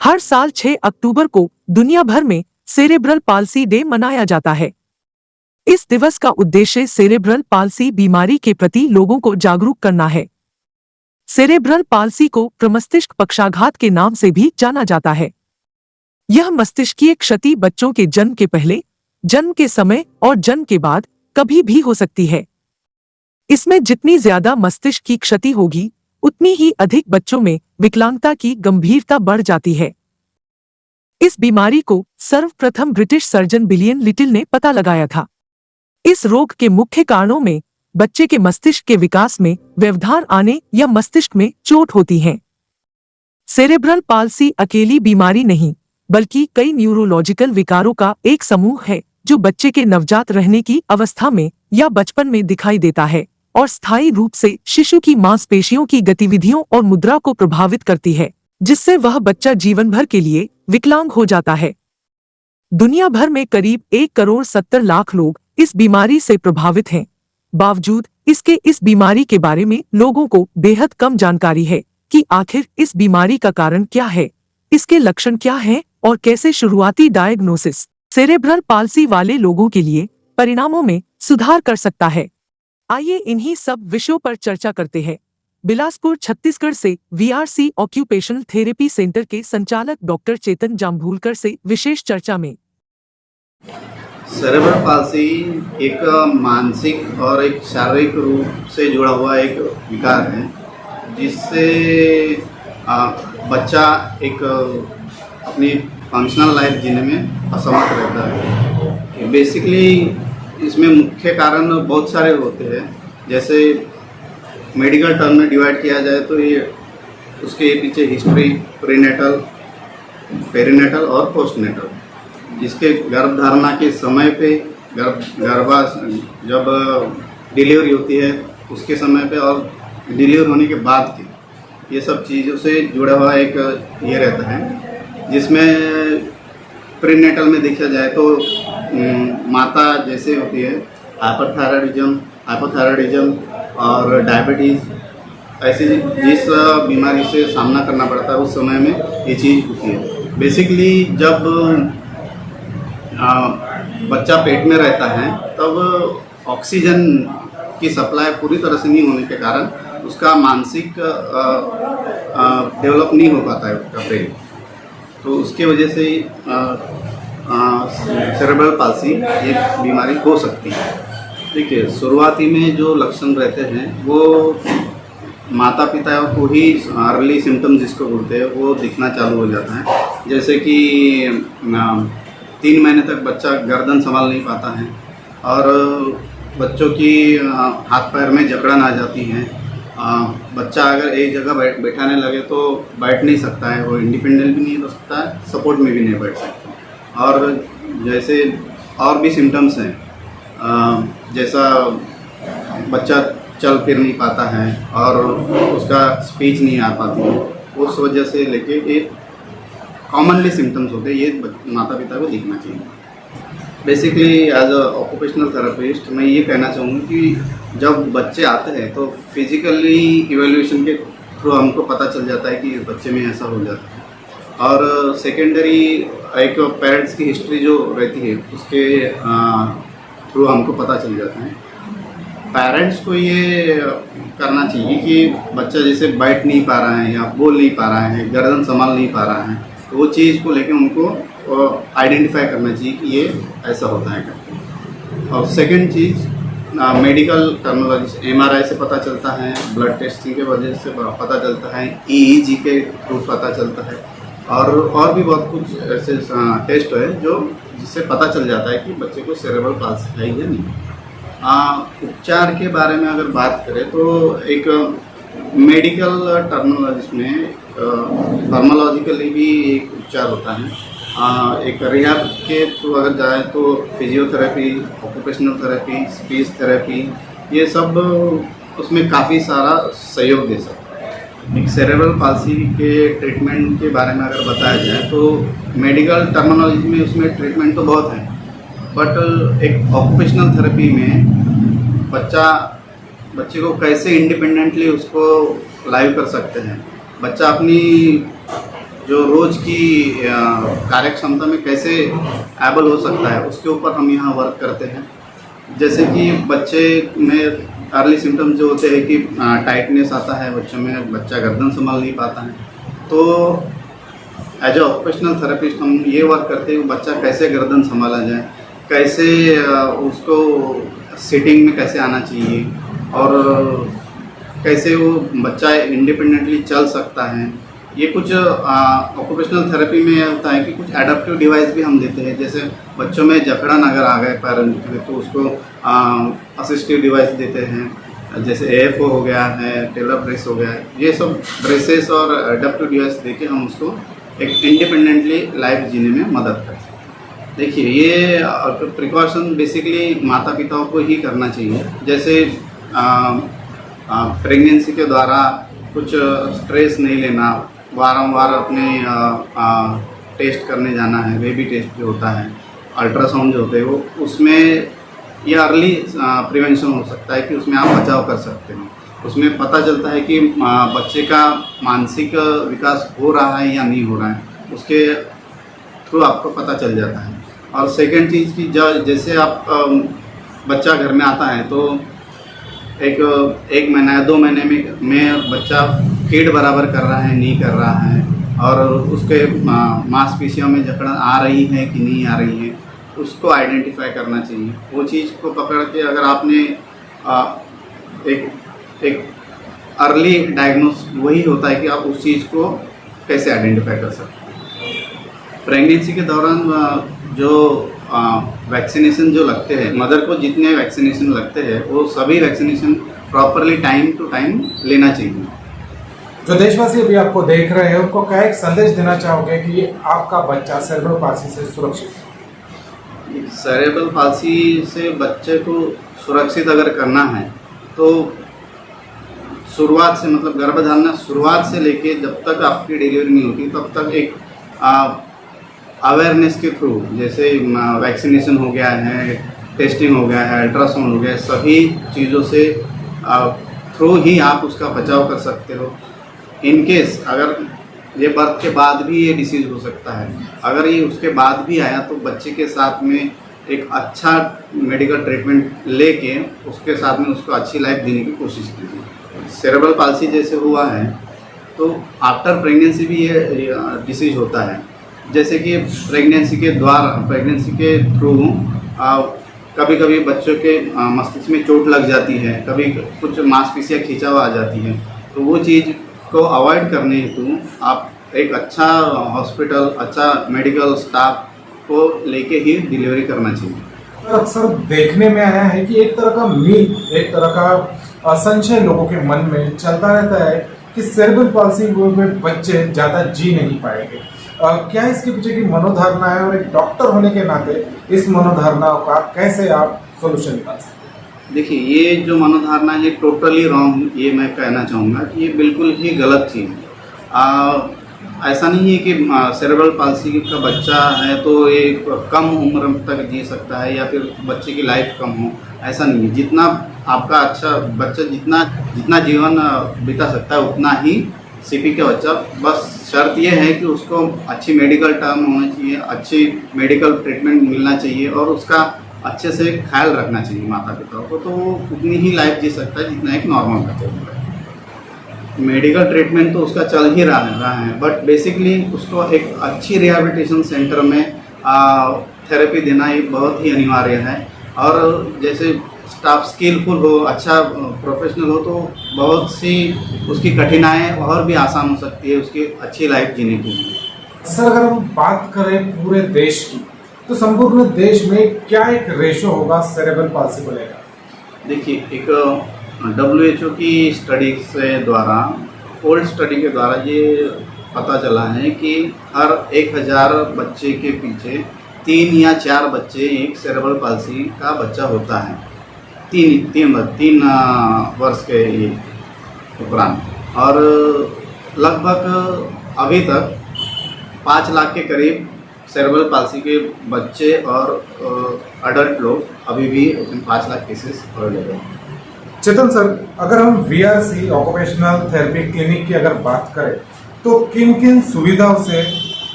हर साल 6 अक्टूबर को दुनिया भर में सेरेब्रल पाल्सी डे मनाया जाता है। इस दिवस का उद्देश्य सेरेब्रल पाल्सी बीमारी के प्रति लोगों को जागरूक करना है। सेरेब्रल पाल्सी को प्रमस्तिष्क पक्षाघात के नाम से भी जाना जाता है। यह मस्तिष्कीय क्षति बच्चों के जन्म के पहले, जन्म के समय और जन्म के बाद कभी भी हो सकती है। इसमें जितनी ज्यादा मस्तिष्क की क्षति होगी, उतनी ही अधिक बच्चों में विकलांगता की गंभीरता बढ़ जाती है। इस बीमारी को सर्वप्रथम ब्रिटिश सर्जन विलियम लिटिल ने पता लगाया था। इस रोग के मुख्य कारणों में बच्चे के मस्तिष्क के विकास में व्यवधान आने या मस्तिष्क में चोट होती है। सेरेब्रल पाल्सी अकेली बीमारी नहीं, बल्कि कई न्यूरोलॉजिकल विकारों का एक समूह है जो बच्चे के नवजात रहने की अवस्था में या बचपन में दिखाई देता है और स्थायी रूप से शिशु की मांसपेशियों की गतिविधियों और मुद्रा को प्रभावित करती है, जिससे वह बच्चा जीवन भर के लिए विकलांग हो जाता है। दुनिया भर में करीब 1,70,00,000 लोग इस बीमारी से प्रभावित हैं। बावजूद इसके इस बीमारी के बारे में लोगों को बेहद कम जानकारी है कि आखिर इस बीमारी का कारण क्या है, इसके लक्षण क्या हैं और कैसे शुरुआती डायग्नोसिस सेरेब्रल पाल्सी वाले लोगों के लिए परिणामों में सुधार कर सकता है। आइए इन्हीं सब विषयों पर चर्चा करते हैं। बिलासपुर छत्तीसगढ़ से वीआरसी ऑक्यूपेशनल थेरेपी सेंटर के संचालक डॉक्टर चेतन जाम्भूलकर से विशेष चर्चा में। सेरेब्रल पाल्सी एक मानसिक और एक शारीरिक रूप से जुड़ा हुआ एक विकार है, जिससे बच्चा एक अपनी फंक्शनल लाइफ जीने में असमर्थ रहता है। बेसिकली इसमें मुख्य कारण बहुत सारे होते हैं। जैसे मेडिकल टर्म में डिवाइड किया जाए तो ये उसके पीछे हिस्ट्री, प्रीनेटल, पेरीनेटल और पोस्टनेटल, जिसके गर्भधारणा के समय पे जब डिलीवरी होती है उसके समय पे और डिलीवरी होने के बाद की, ये सब चीज़ों से जुड़ा हुआ एक ये रहता है। जिसमें प्रीनेटल में देखा जाए तो माता जैसे होती है हाइपोथायराइडिज्म और डायबिटीज़, ऐसी जिस बीमारी से सामना करना पड़ता है उस समय में ये चीज़ होती है। बेसिकली जब बच्चा पेट में रहता है तब ऑक्सीजन की सप्लाई पूरी तरह से नहीं होने के कारण उसका मानसिक डेवलप नहीं हो पाता है उसका ब्रेन, तो उसके वजह से सेरेब्रल पाल्सी ये बीमारी हो सकती है। ठीक है, शुरुआती में जो लक्षण रहते हैं वो माता पिता को ही अर्ली सिम्टम्स जिसको बोलते हैं वो दिखना चालू हो जाता है। जैसे कि 3 महीने तक बच्चा गर्दन संभाल नहीं पाता है और बच्चों की हाथ पैर में जकड़न आ जाती है। बच्चा अगर एक जगह बैठाने लगे तो बैठ नहीं सकता है, वो इंडिपेंडेंट भी नहीं हो सकता है, सपोर्ट में भी नहीं बैठ सकता। और जैसे और भी सिम्टम्स हैं, जैसा बच्चा चल फिर नहीं पाता है और उसका स्पीच नहीं आ पाती है, उस वजह से लेके ये कॉमनली सिम्टम्स होते हैं, ये माता पिता को दिखना चाहिए। Basically as a occupational therapist मैं ये कहना चाहूँगा कि जब बच्चे आते हैं तो फिजिकली इवैल्यूएशन के थ्रू हमको पता चल जाता है कि बच्चे में ऐसा हो जाता है। और सेकेंडरी एक पेरेंट्स की हिस्ट्री जो रहती है उसके थ्रू हमको पता चल जाता है। पेरेंट्स को ये करना चाहिए कि बच्चा जैसे बैठ नहीं पा रहा है या बोल नहीं पा रहा है, गर्दन संभाल नहीं पा रहा है, तो वो चीज़ को लेके उनको आइडेंटिफाई करना चाहिए कि ये ऐसा होता है करके। और सेकंड चीज़ मेडिकल टर्मिनोलॉजी एमआरआई से पता चलता है, ब्लड टेस्टिंग के वजह से पता चलता है, ईईजी के थ्रू पता चलता है और भी बहुत कुछ ऐसे टेस्ट है जो जिससे पता चल जाता है कि बच्चे को सेरेब्रल पाल्सी है या नहीं। उपचार के बारे में अगर बात करें तो एक मेडिकल टर्मिनोलॉजी में फार्मालॉजिकली भी एक उपचार होता है। एक रिहैब के थ्रू अगर जाए तो physiotherapy, occupational therapy, speech therapy, ये सब उसमें काफ़ी सारा सहयोग दे सकता है। एक सेरेब्रल पाल्सी के ट्रीटमेंट के बारे में अगर बताया जाए तो मेडिकल टर्मिनोलॉजी में उसमें ट्रीटमेंट तो बहुत है, बट एक ऑक्यूपेशनल थेरेपी में बच्चे को कैसे इंडिपेंडेंटली उसको लाइव कर सकते हैं, बच्चा अपनी जो रोज़ की कार्य क्षमता में कैसे एबल हो सकता है, उसके ऊपर हम यहाँ वर्क करते हैं। जैसे कि बच्चे में अर्ली सिम्टम्स जो होते हैं कि टाइटनेस आता है बच्चों में, बच्चा गर्दन संभाल नहीं पाता है, तो एज ए ऑक्यूपेशनल थेरेपिस्ट हम ये वर्क करते हैं कि बच्चा कैसे गर्दन संभाला जाए, कैसे उसको सिटिंग में कैसे आना चाहिए, और कैसे वो बच्चा इंडिपेंडेंटली चल सकता है। ये कुछ ऑक्यूपेशनल थेरेपी में होता है कि कुछ एडाप्टिव डिवाइस भी हम देते हैं। जैसे बच्चों में जकड़न अगर आ गए पैर में, तो उसको असिस्टिव डिवाइस देते हैं, जैसे AFO हो गया है, टेलर ब्रेस हो गया है। ये सब ब्रेसेस और एडाप्टिव डिवाइस देके हम उसको एक इंडिपेंडेंटली लाइफ जीने में मदद करते हैं। देखिए, ये प्रिकॉशन बेसिकली माता पिताओं को ही करना चाहिए। जैसे प्रेगनेंसी के द्वारा कुछ स्ट्रेस नहीं लेना, वारंवार अपने टेस्ट करने जाना है, बेबी टेस्ट जो होता है, अल्ट्रासाउंड जो होते हैं, वो उसमें ये अर्ली प्रिवेंशन हो सकता है कि उसमें आप बचाव कर सकते हो। उसमें पता चलता है कि बच्चे का मानसिक विकास हो रहा है या नहीं हो रहा है, उसके थ्रू आपको पता चल जाता है। और सेकंड चीज़ की जैसे आप बच्चा घर में आता है तो एक महीना या 2 महीने में बच्चा फीड बराबर कर रहा है नहीं कर रहा है, और उसके मांसपेशियों में जकड़न आ रही है कि नहीं आ रही है, उसको आइडेंटिफाई करना चाहिए। वो चीज़ को पकड़ के अगर आपने एक अर्ली डायग्नोस वही होता है कि आप उस चीज़ को कैसे आइडेंटिफाई कर सकते हैं। प्रेगनेंसी के दौरान जो वैक्सीनेशन जो लगते हैं, मदर को जितने वैक्सीनेशन लगते हैं वो सभी vaccination properly time to time लेना चाहिए। जो देशवासी अभी आपको देख रहे हैं उनको क्या एक संदेश देना चाहोगे कि आपका बच्चा सेरेब्रल पाल्सी से सुरक्षित है? सेरेब्रल पाल्सी से बच्चे को सुरक्षित अगर करना है तो शुरुआत से, मतलब गर्भधारण शुरुआत से लेके जब तक आपकी डिलीवरी नहीं होती तब तक एक अवेयरनेस के थ्रू, जैसे वैक्सीनेशन हो गया है, टेस्टिंग हो गया है, अल्ट्रासाउंड हो गया है, सभी चीज़ों से थ्रू ही आप उसका बचाव कर सकते हो। इन केस अगर ये बर्थ के बाद भी ये डिसीज़ हो सकता है, अगर ये उसके बाद भी आया तो बच्चे के साथ में एक अच्छा मेडिकल ट्रीटमेंट लेके उसके साथ में उसको अच्छी लाइफ देने की कोशिश कीजिए। सेरेब्रल पाल्सी जैसे हुआ है तो आफ्टर प्रेगनेंसी भी ये डिसीज़ होता है। जैसे कि प्रेगनेंसी के थ्रू कभी कभी बच्चों के मस्तिष्क में चोट लग जाती है, कभी कुछ मांसपेशियाँ खिंचाव आ जाती है, तो वो चीज़ को अवॉइड करने हेतु आप एक अच्छा हॉस्पिटल, अच्छा मेडिकल स्टाफ को लेके ही डिलीवरी करना चाहिए। अक्सर देखने में आया है कि एक तरह का मीथ, एक तरह का संशय लोगों के मन में चलता रहता है कि सेरेब्रल पाल्सी में बच्चे ज़्यादा जी नहीं पाएंगे। क्या इसके पीछे की मनोधारणा है, और एक डॉक्टर होने के नाते इस मनोधारणाओं का कैसे आप सोल्यूशन निकाल सकते हैं? देखिए, ये जो मनोधारणा है टोटली रॉन्ग, ये मैं कहना चाहूँगा कि ये बिल्कुल ही गलत चीज़ है। ऐसा नहीं है कि सेरेब्रल पाल्सी का बच्चा है तो ये कम उम्र तक जी सकता है या फिर बच्चे की लाइफ कम हो, ऐसा नहीं है। जितना आपका अच्छा बच्चा जितना जीवन बिता सकता है उतना ही CP का बच्चा, बस शर्त यह है कि उसको अच्छी मेडिकल टर्म होना चाहिए, अच्छी मेडिकल ट्रीटमेंट मिलना चाहिए और उसका अच्छे से ख्याल रखना चाहिए माता पिता को, तो वो उतनी ही लाइफ जी सकता है जितना एक नॉर्मल बच्चा होता है। मेडिकल ट्रीटमेंट तो उसका चल ही रहा है, बट बेसिकली उसको एक अच्छी रिहैबिलिटेशन सेंटर में थेरेपी देना ये बहुत ही अनिवार्य है। और जैसे स्टाफ स्किलफुल हो, अच्छा प्रोफेशनल हो, तो बहुत सी उसकी कठिनाइयाँ और भी आसान हो सकती है उसकी अच्छी लाइफ जीने के लिए। सर, अगर हम बात करें पूरे देश की, तो संपूर्ण देश में क्या एक रेशो होगा सेरेब्रल पाल्सी को लेकर? देखिए, एक WHO की स्टडी से द्वारा, ओल्ड स्टडी के द्वारा ये पता चला है कि हर 1000 बच्चे के पीछे 3 या 4 बच्चे एक सेरेब्रल पाल्सी का बच्चा होता है, 3 वर्ष के उपरांत। और लगभग अभी तक 5 लाख के करीब सेरेब्रल पाल्सी के बच्चे और अडल्ट लोग अभी भी 5 लाख केसेस अवेलेबल हैं। चेतन सर, अगर हम VRC ऑक्यूपेशनल थेरेपी क्लिनिक की अगर बात करें तो किन किन सुविधाओं से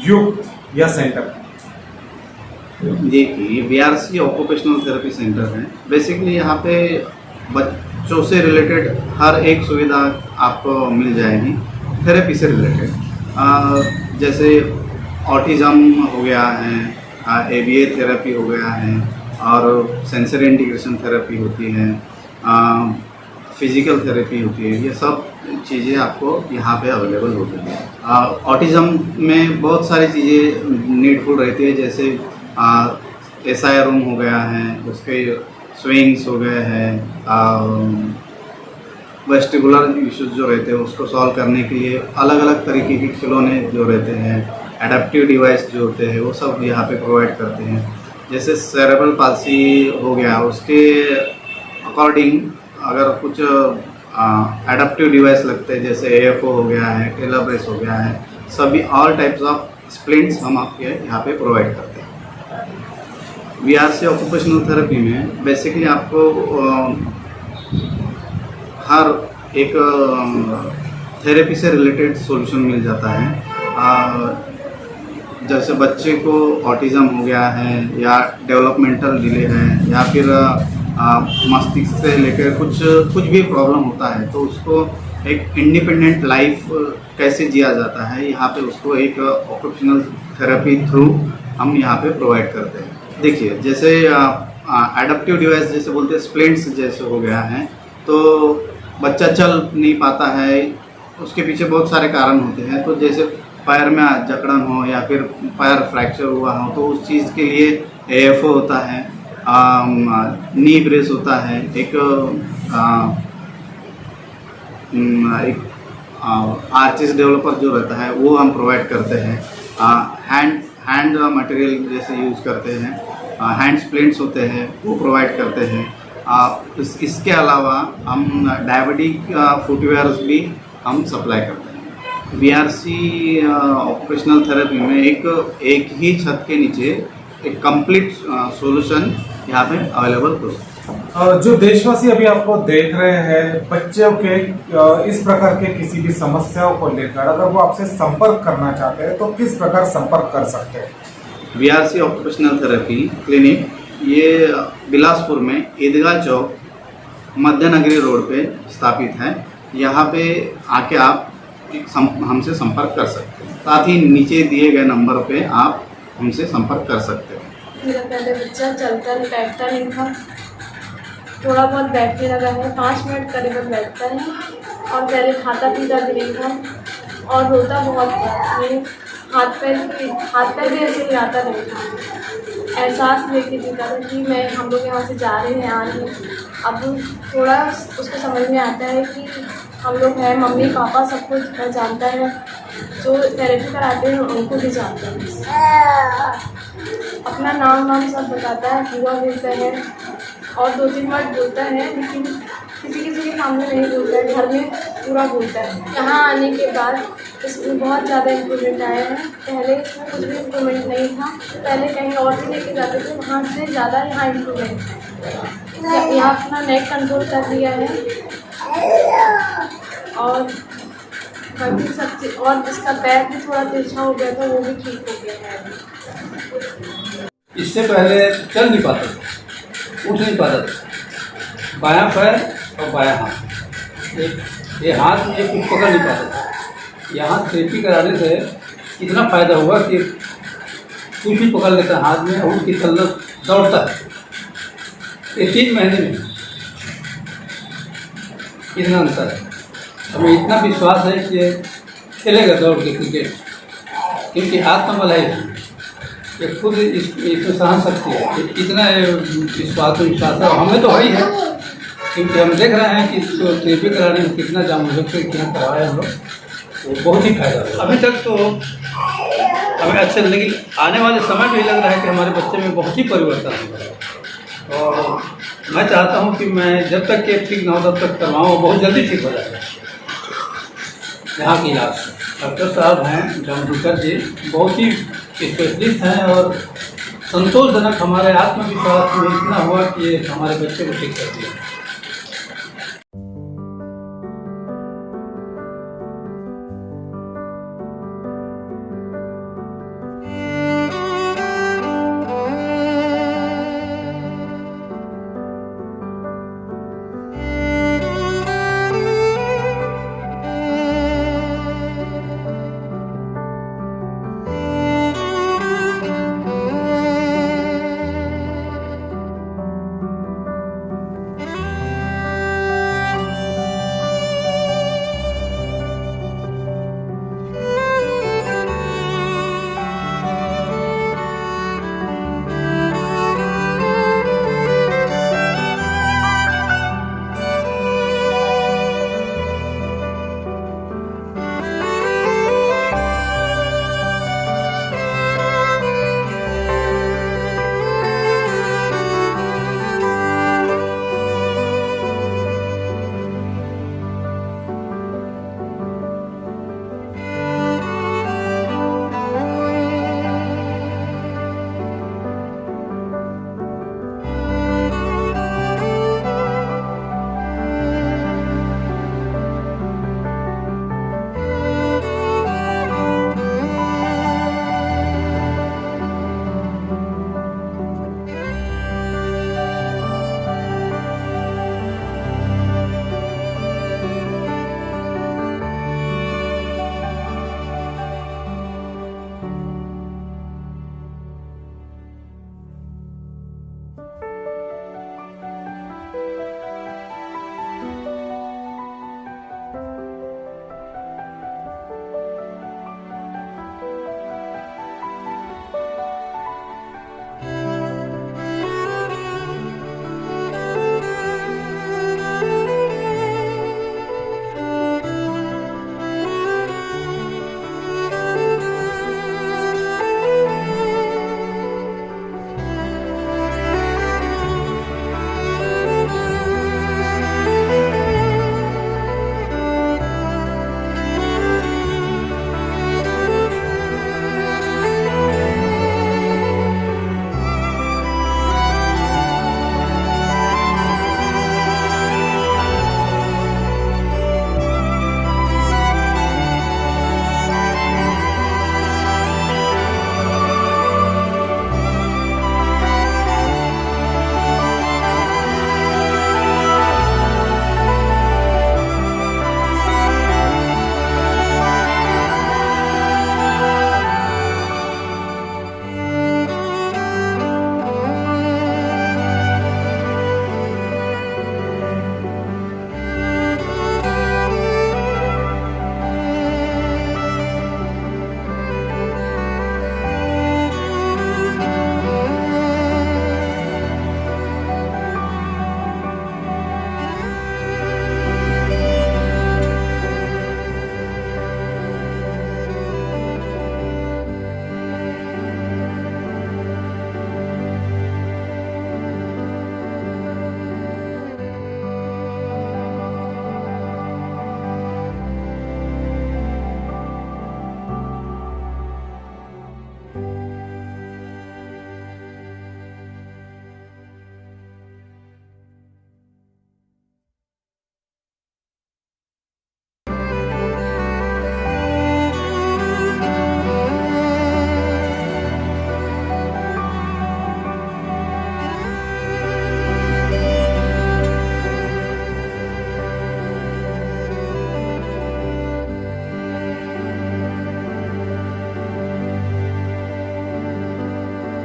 युक्त यह सेंटर है? देखिए, बीआरसी ऑक्यूपेशनल थेरेपी सेंटर है। बेसिकली यहाँ पे बच्चों से रिलेटेड हर एक सुविधा आपको मिल जाएगी थेरेपी से रिलेटेड। जैसे ऑटिज़म हो गया है, एबीए थेरेपी हो गया है, और सेंसरी इंटीग्रेशन थेरेपी होती है, फिजिकल थेरेपी होती है। ये सब चीज़ें आपको यहाँ पे अवेलेबल होती है। ऑटिज़म में बहुत सारी चीज़ें नीडफुल रहती है, जैसे एसआई रूम हो गया है, उसके स्विंग्स हो गए हैं, वेस्टिबुलर इश्यूज जो रहते हैं उसको सॉल्व करने के लिए अलग अलग तरीके के खिलौने जो रहते हैं, एडेप्टिव डिवाइस जो होते हैं वो सब यहाँ पे प्रोवाइड करते हैं। जैसे सेरेब्रल पाल्सी हो गया, उसके अकॉर्डिंग अगर कुछ एडेप्टिव डिवाइस लगते हैं, जैसे एएफओ हो गया है, टेलर हो गया है, सभी ऑल टाइप्स ऑफ स्प्लिंट्स हम आपके यहाँ पे प्रोवाइड करते हैं। बीआरसी ऑक्यूपेशनल थेरेपी में बेसिकली आपको हर एक थेरेपी से रिलेटेड सॉल्यूशन मिल जाता है। जैसे बच्चे को ऑटिज़म हो गया है, या डेवलपमेंटल डिले है, या फिर मस्तिष्क से लेकर कुछ भी प्रॉब्लम होता है, तो उसको एक इंडिपेंडेंट लाइफ कैसे जिया जाता है, यहाँ पे उसको एक ऑक्यूपेशनल थेरेपी थ्रू हम यहाँ पे प्रोवाइड करते हैं। देखिए, जैसे एडेप्टिव डिवाइस जैसे बोलते हैं, स्प्लिंट्स जैसे हो गया है, तो बच्चा चल नहीं पाता है, उसके पीछे बहुत सारे कारण होते हैं। तो जैसे पैर में जकड़न हो या फिर पैर फ्रैक्चर हुआ हो, तो उस चीज़ के लिए एएफओ होता है, नी ब्रेस होता है, एक आर्चिस डेवलपर जो रहता है वो हम प्रोवाइड करते हैं। हैंड मटेरियल जैसे यूज़ करते हैं, हैंड स्प्लिंट्स होते हैं वो प्रोवाइड करते हैं। इसके अलावा हम डायबिटिक फुटवेयर्स भी हम सप्लाई करते हैं। बीआरसी ऑक्यूपेशनल थेरेपी में एक ही छत के नीचे एक कंप्लीट सॉल्यूशन यहाँ पे अवेलेबल हो सकता है। जो देशवासी अभी आपको देख रहे हैं, बच्चों के इस प्रकार के किसी भी समस्याओं को लेकर अगर वो आपसे संपर्क करना चाहते हैं तो किस प्रकार संपर्क कर सकते हैं? बीआरसी ऑक्यूपेशनल थेरेपी क्लिनिक ये बिलासपुर में ईदगाह चौक मध्यनगरी रोड पे स्थापित है। यहाँ पे आके आप हमसे संपर्क कर सकते हैं। साथ ही नीचे दिए गए नंबर पे आप हमसे संपर्क कर सकते हैं। मेरा पहले बच्चा चलता बैठता नहीं था, थोड़ा बहुत बैठने लगा है, 5 मिनट करीबन बैठता है, और पहले खाता पीता भी नहीं था और रोता बहुत था। मेरे हाथ पैर भी ऐसे हिलाता नहीं था। एहसास लेके जीता था कि हम लोग यहाँ से जा रहे हैं, आ रहे हैं। अब थोड़ा उसको समझ में आता है कि हम लोग हैं, मम्मी पापा सब कुछ जानता है, जो थेरेपी कराते हैं उनको भी जानता है। अपना नाम सब बताता है, पूरा बोलता है और 2-3 वर्ड बोलता है, लेकिन किसी के सामने नहीं बोलता है, घर में पूरा बोलता है। यहाँ आने के बाद इसमें बहुत ज़्यादा इम्प्रूवमेंट आया है। पहले इसमें कुछ भी इम्प्रूवमेंट नहीं था, पहले कहीं और भी लेके जाते थे, वहाँ से ज़्यादा यहाँ इम्प्रूवमेंट है। यहाँ अपना नेक कंट्रोल कर दिया है और बाकी सब चीज़, और इसका पैर भी थोड़ा तिरछा हो गया था, वो भी ठीक हो गया है। इससे पहले चल नहीं पाता था, उठ नहीं पाता था, बायां पैर और बायां हाथ, ये हाथ में कुछ पकड़ नहीं पाता था। यहाँ थेरेपी कराने से इतना फ़ायदा हुआ कि कुछ भी पकड़ लेता है हाथ में और उसकी चलना दौड़ता है। ये 3 महीने में इतना अंतर है। हमें इतना विश्वास है कि खेलेगा दौड़ के क्रिकेट, क्योंकि आत्मबल है, ये खुद इसमें सहन सकती है। इतना विश्वास है, हमें तो है ही है, क्योंकि हम देख रहे हैं कि तो थेरेपी कराने में कितना जाम हो सकते कितना करवाए हम लोग, वो बहुत ही फायदा हुआ। अभी तक तो हमें अच्छा, लेकिन आने वाले समय में ही लग रहा है कि हमारे बच्चे में बहुत ही परिवर्तन होगा, और मैं चाहता हूँ कि मैं जब तक ये ठीक ना हो तब तक करवाऊँ, बहुत जल्दी ठीक हो जाएगा। यहाँ के इलाज डॉक्टर साहब हैं जामशेदकर जी, बहुत ही स्पेशलिस्ट हैं, और संतोषजनक हमारे आत्मविश्वास में इतना हुआ कि हमारे बच्चे को ठीक कर दिया।